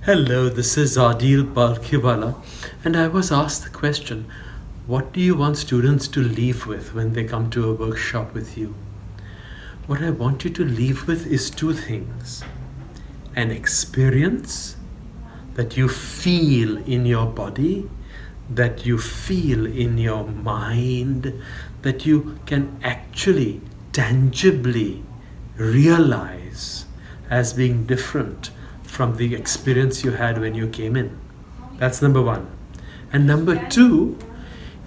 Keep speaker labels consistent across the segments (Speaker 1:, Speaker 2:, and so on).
Speaker 1: Hello, this is Adil Balkiwala, and I was asked the question, what do you want students to leave with when they come to a workshop with you? What I want you to leave with is two things. An experience that you feel in your body, that you feel in your mind, that you can actually tangibly realize as being different from the experience you had when you came in. That's number one. And number two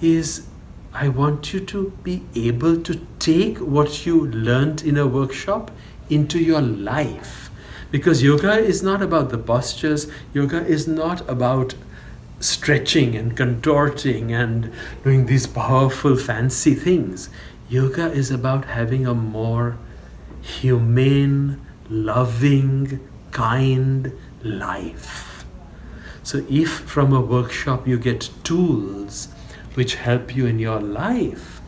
Speaker 1: is I want you to be able to take what you learned in a workshop into your life. Because yoga is not about the postures, yoga is not about stretching and contorting and doing these powerful, fancy things. Yoga is about having a more humane, loving, kind life. So if from a workshop you get tools which help you in your life,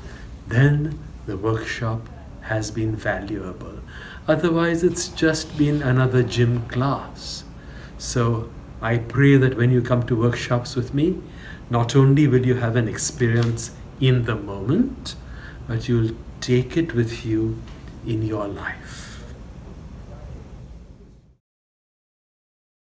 Speaker 1: then the workshop has been valuable. Otherwise, it's just been another gym class. So I pray that when you come to workshops with me, not only will you have an experience in the moment, but you'll take it with you in your life.